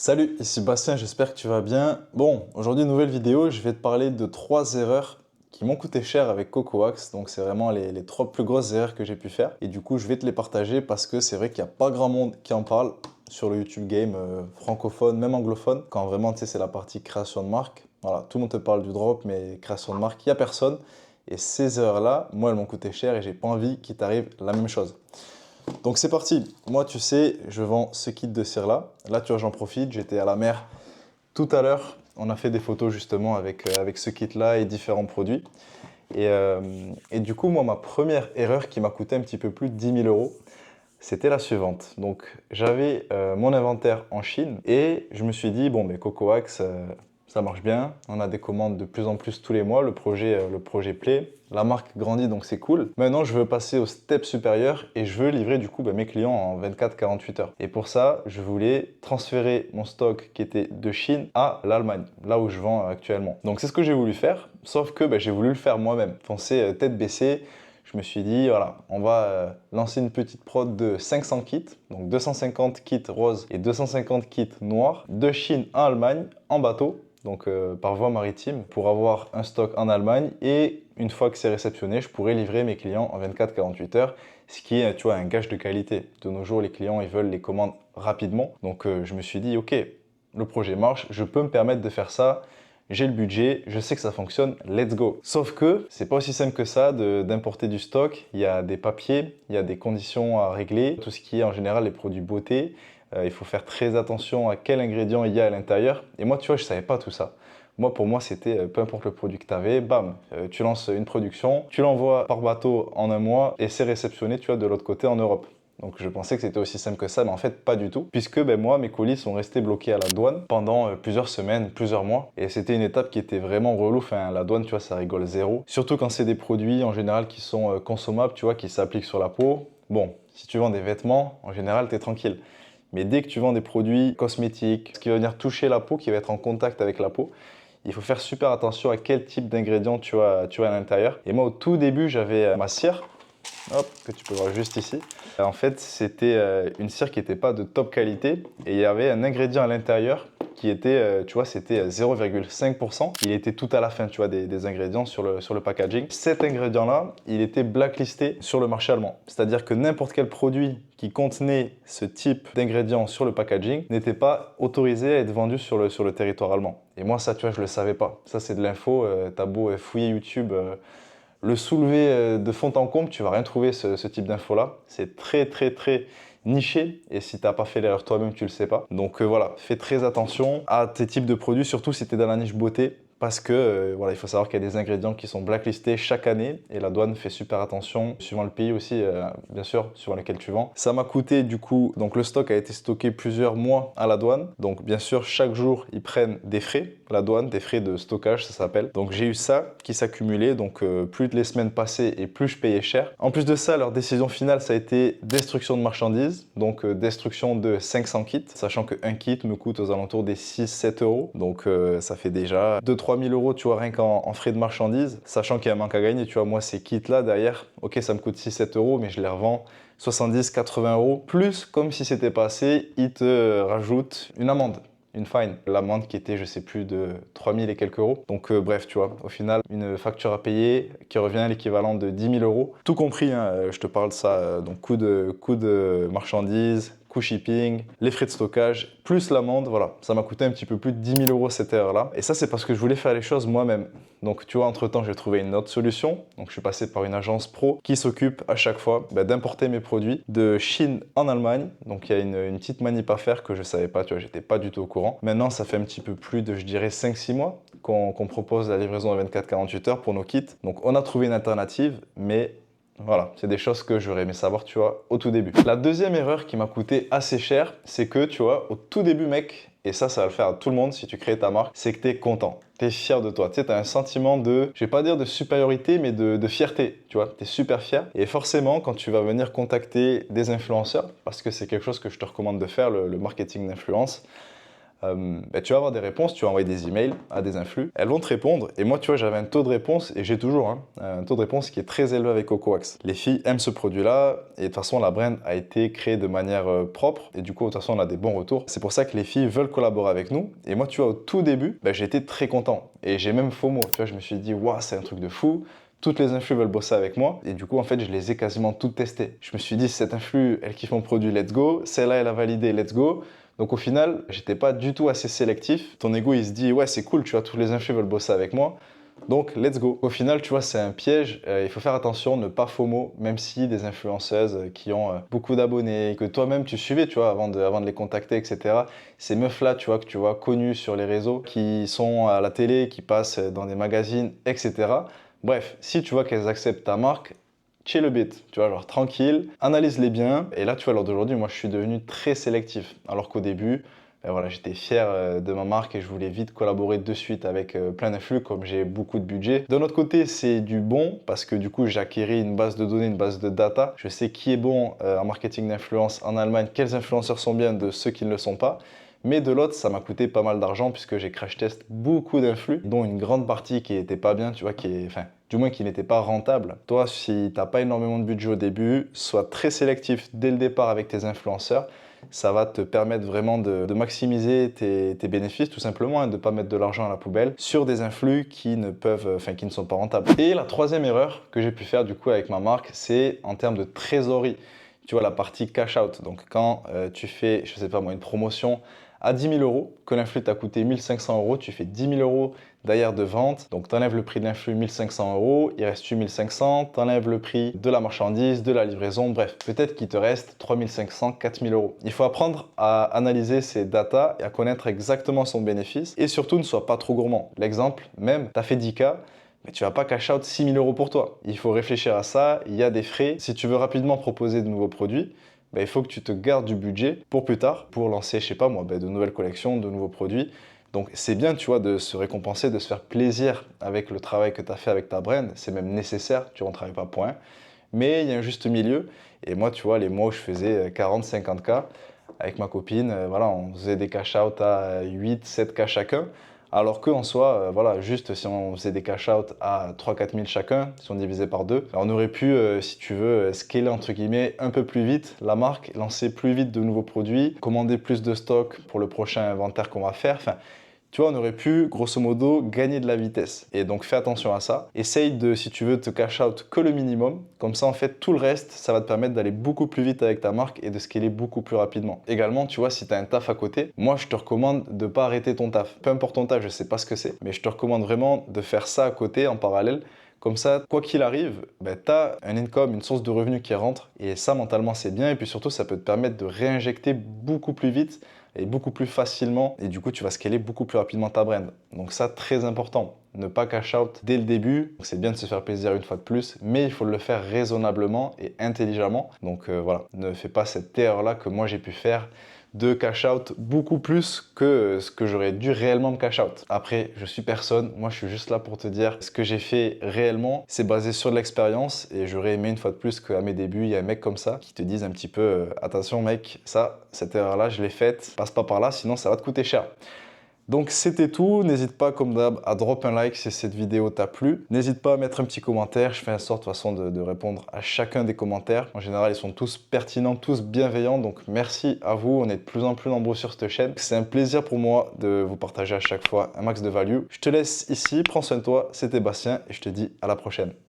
Salut, ici Bastien, j'espère que tu vas bien. Bon, aujourd'hui, nouvelle vidéo, je vais te parler de 3 erreurs qui m'ont coûté cher avec CocoWax. Donc, c'est vraiment les 3 plus grosses erreurs que j'ai pu faire. Et du coup, je vais te les partager parce que c'est vrai qu'il n'y a pas grand monde qui en parle sur le YouTube game francophone, même anglophone. Quand vraiment, tu sais, c'est la partie création de marque. Voilà, tout le monde te parle du drop, mais création de marque, il n'y a personne. Et ces erreurs-là, moi, elles m'ont coûté cher et j'ai pas envie qu'il t'arrive la même chose. Donc c'est parti. Moi, tu sais, je vends ce kit de cire là. Là, tu vois, j'en profite. J'étais à la mer tout à l'heure. On a fait des photos justement avec ce kit là et différents produits. Et du coup, moi, ma première erreur qui m'a coûté un petit peu plus de 10 000 euros, c'était la suivante. Donc, j'avais mon inventaire en Chine et je me suis dit, bon, mais CocoWax, ça marche bien. On a des commandes de plus en plus tous les mois. Le projet plaît. La marque grandit, donc c'est cool. Maintenant, je veux passer au step supérieur et je veux livrer du coup mes clients en 24-48 heures. Et pour ça, je voulais transférer mon stock qui était de Chine à l'Allemagne, là où je vends actuellement. Donc, c'est ce que j'ai voulu faire, sauf que j'ai voulu le faire moi-même. Foncer tête baissée. Je me suis dit, voilà, on va lancer une petite prod de 500 kits, donc 250 kits roses et 250 kits noirs, de Chine en Allemagne, en bateau, donc par voie maritime, pour avoir un stock en Allemagne. Et une fois que c'est réceptionné, je pourrais livrer mes clients en 24-48 heures, ce qui est, tu vois, un gage de qualité. De nos jours, les clients, ils veulent les commandes rapidement. Donc je me suis dit, ok, le projet marche, je peux me permettre de faire ça. J'ai le budget, je sais que ça fonctionne, let's go. Sauf que c'est pas aussi simple que ça d'importer du stock. Il y a des papiers, il y a des conditions à régler. Tout ce qui est en général les produits beauté, il faut faire très attention à quel ingrédient il y a à l'intérieur. Et moi, tu vois, je savais pas tout ça. Moi, pour moi, c'était peu importe le produit que tu avais, bam, tu lances une production, tu l'envoies par bateau en un mois et c'est réceptionné, tu vois, de l'autre côté en Europe. Donc je pensais que c'était aussi simple que ça, mais en fait pas du tout. Puisque moi, mes colis sont restés bloqués à la douane pendant plusieurs semaines, plusieurs mois. Et c'était une étape qui était vraiment relou. Enfin, la douane, tu vois, ça rigole zéro. Surtout quand c'est des produits en général qui sont consommables, tu vois, qui s'appliquent sur la peau. Bon, si tu vends des vêtements, en général, t'es tranquille. Mais dès que tu vends des produits cosmétiques, ce qui va venir toucher la peau, qui va être en contact avec la peau, il faut faire super attention à quel type d'ingrédients tu as à l'intérieur. Et moi, au tout début, j'avais ma cire, hop, que tu peux voir juste ici. En fait, c'était une cire qui n'était pas de top qualité et il y avait un ingrédient à l'intérieur qui était, tu vois, c'était 0,5%. Il était tout à la fin, tu vois, des ingrédients sur le packaging. Cet ingrédient-là, il était blacklisté sur le marché allemand. C'est-à-dire que n'importe quel produit qui contenait ce type d'ingrédient sur le packaging n'était pas autorisé à être vendu sur le territoire allemand. Et moi, ça, tu vois, je ne le savais pas. Ça, c'est de l'info. T'as beau fouiller YouTube, le soulever de fond en comble, tu vas rien trouver ce type d'infos-là. C'est très, très, très niché et si tu n'as pas fait l'erreur toi-même, tu le sais pas. Donc voilà, fais très attention à tes types de produits, surtout si tu es dans la niche beauté. Parce que voilà, il faut savoir qu'il y a des ingrédients qui sont blacklistés chaque année et la douane fait super attention, suivant le pays aussi, bien sûr, suivant lequel tu vends. Ça m'a coûté du coup, donc le stock a été stocké plusieurs mois à la douane. Donc bien sûr, chaque jour, ils prennent des frais, la douane, des frais de stockage, ça s'appelle. Donc j'ai eu ça qui s'accumulait, donc plus les semaines passaient et plus je payais cher. En plus de ça, leur décision finale, ça a été destruction de marchandises, donc destruction de 500 kits, sachant qu'un kit me coûte aux alentours des 6-7 euros. Donc ça fait déjà 2-3 000 euros, tu vois, rien qu'en frais de marchandises, sachant qu'il y a un manque à gagner, tu vois, moi ces kits-là derrière, ok, ça me coûte 6-7 euros, mais je les revends 70-80 euros, plus comme si c'était pas assez, ils te rajoutent une amende. Une fine. L'amende qui était, je sais plus, de 3000 et quelques euros. Donc bref, tu vois, au final, une facture à payer qui revient à l'équivalent de 10 000 euros. Tout compris, hein, je te parle de ça, donc coût de marchandises, coût shipping, les frais de stockage, plus l'amende, voilà. Ça m'a coûté un petit peu plus de 10 000 euros cette erreur-là. Et ça, c'est parce que je voulais faire les choses moi-même. Donc tu vois, entre-temps, j'ai trouvé une autre solution. Donc je suis passé par une agence pro qui s'occupe à chaque fois d'importer mes produits de Chine en Allemagne. Donc il y a une petite manip à faire que je savais pas, tu vois, j'étais pas du tout au courant. Maintenant, ça fait un petit peu plus de, je dirais, 5-6 mois qu'on propose la livraison de 24-48 heures pour nos kits. Donc on a trouvé une alternative, mais voilà, c'est des choses que j'aurais aimé savoir, tu vois, au tout début. La deuxième erreur qui m'a coûté assez cher, c'est que, tu vois, au tout début, mec, et ça va le faire à tout le monde si tu crées ta marque, c'est que tu es content. Tu es fier de toi. Tu sais, tu as un sentiment de, je vais pas dire de supériorité, mais de fierté. Tu vois, tu es super fier. Et forcément, quand tu vas venir contacter des influenceurs, parce que c'est quelque chose que je te recommande de faire, le marketing d'influence, tu vas avoir des réponses, tu vas envoyer des emails à des influx, elles vont te répondre. Et moi, tu vois, j'avais un taux de réponse, et j'ai toujours hein, un taux de réponse qui est très élevé avec CocoWax. Les filles aiment ce produit-là, et de toute façon, la brand a été créée de manière propre, et du coup, de toute façon, on a des bons retours. C'est pour ça que les filles veulent collaborer avec nous. Et moi, tu vois, au tout début, j'ai été très content. Et j'ai même FOMO, tu vois, je me suis dit, waouh, c'est un truc de fou. Toutes les influx veulent bosser avec moi et du coup en fait je les ai quasiment toutes testées. Je me suis dit cette influx elle kiffe mon produit, let's go. Celle-là elle a validé, let's go. Donc au final j'étais pas du tout assez sélectif. Ton ego il se dit ouais c'est cool, tu vois tous les influx veulent bosser avec moi. Donc let's go. Au final tu vois c'est un piège, il faut faire attention, ne pas FOMO, même si des influenceuses qui ont beaucoup d'abonnés, que toi-même tu suivais tu vois avant de les contacter etc. Ces meufs là tu vois que tu vois connues sur les réseaux, qui sont à la télé, qui passent dans des magazines etc. Bref, si tu vois qu'elles acceptent ta marque, chill a bit, tu vois, genre tranquille, analyse-les bien. Et là, tu vois, lors d'aujourd'hui, moi, je suis devenu très sélectif. Alors qu'au début, voilà, j'étais fier de ma marque et je voulais vite collaborer de suite avec plein d'influx comme j'ai beaucoup de budget. D'un autre côté, c'est du bon parce que du coup, j'ai acquis une base de données, une base de data. Je sais qui est bon en marketing d'influence en Allemagne, quels influenceurs sont bien de ceux qui ne le sont pas. Mais de l'autre, ça m'a coûté pas mal d'argent puisque j'ai crash test beaucoup d'influx, dont une grande partie qui n'était pas bien, tu vois, enfin, du moins qui n'était pas rentable. Toi, si tu n'as pas énormément de budget au début, sois très sélectif dès le départ avec tes influenceurs. Ça va te permettre vraiment de maximiser tes bénéfices, tout simplement, et de ne pas mettre de l'argent à la poubelle sur des influx qui ne qui ne sont pas rentables. Et la troisième erreur que j'ai pu faire du coup avec ma marque, c'est en termes de trésorerie. Tu vois, la partie cash out. Donc, quand tu fais, je sais pas moi, une promotion à 10 000 euros, que l'influx t'a coûté 1 500 euros, tu fais 10 000 euros derrière de vente, donc tu enlèves le prix de l'influx 1 500 euros, il reste 8 500, tu enlèves le prix de la marchandise, de la livraison, bref, peut-être qu'il te reste 3 500, 4 000 euros. Il faut apprendre à analyser ces datas et à connaître exactement son bénéfice et surtout ne sois pas trop gourmand. L'exemple, même, tu as fait 10K, mais tu vas pas cash out 6 000 euros pour toi. Il faut réfléchir à ça, il y a des frais. Si tu veux rapidement proposer de nouveaux produits, il faut que tu te gardes du budget pour plus tard, pour lancer, je sais pas moi, de nouvelles collections, de nouveaux produits. Donc c'est bien, tu vois, de se récompenser, de se faire plaisir avec le travail que tu as fait avec ta brand. C'est même nécessaire, tu ne travailles pas point. Mais il y a un juste milieu. Et moi, tu vois, les mois où je faisais 40, 50K avec ma copine, voilà, on faisait des cash out à 8, 7K chacun. Alors qu'en soi, voilà, juste si on faisait des cash out à 3-4 000 chacun, si on divisait par deux, on aurait pu, si tu veux, scaler entre guillemets un peu plus vite la marque, lancer plus vite de nouveaux produits, commander plus de stock pour le prochain inventaire qu'on va faire. Enfin, tu vois, on aurait pu, grosso modo, gagner de la vitesse. Et donc, fais attention à ça. Essaye de, si tu veux, te cash out que le minimum. Comme ça, en fait, tout le reste, ça va te permettre d'aller beaucoup plus vite avec ta marque et de scaler beaucoup plus rapidement. Également, tu vois, si tu as un taf à côté, moi, je te recommande de ne pas arrêter ton taf. Peu importe ton taf, je ne sais pas ce que c'est, mais je te recommande vraiment de faire ça à côté, en parallèle. Comme ça, quoi qu'il arrive, tu as un income, une source de revenus qui rentre. Et ça, mentalement, c'est bien. Et puis surtout, ça peut te permettre de réinjecter beaucoup plus vite et beaucoup plus facilement. Et du coup, tu vas scaler beaucoup plus rapidement ta brand. Donc ça, très important. Ne pas cash out dès le début. C'est bien de se faire plaisir une fois de plus, mais il faut le faire raisonnablement et intelligemment. Donc voilà, ne fais pas cette erreur-là que moi j'ai pu faire de cash out beaucoup plus que ce que j'aurais dû réellement me cash out. Après, je suis personne, moi je suis juste là pour te dire ce que j'ai fait réellement, c'est basé sur de l'expérience et j'aurais aimé une fois de plus qu'à mes débuts, il y a un mec comme ça qui te dise un petit peu attention mec, cette erreur-là, je l'ai faite, passe pas par là, sinon ça va te coûter cher. Donc c'était tout, n'hésite pas comme d'hab à drop un like si cette vidéo t'a plu. N'hésite pas à mettre un petit commentaire, je fais en sorte de toute façon de répondre à chacun des commentaires. En général ils sont tous pertinents, tous bienveillants, donc merci à vous, on est de plus en plus nombreux sur cette chaîne. C'est un plaisir pour moi de vous partager à chaque fois un max de value. Je te laisse ici, prends soin de toi, c'était Bastien et je te dis à la prochaine.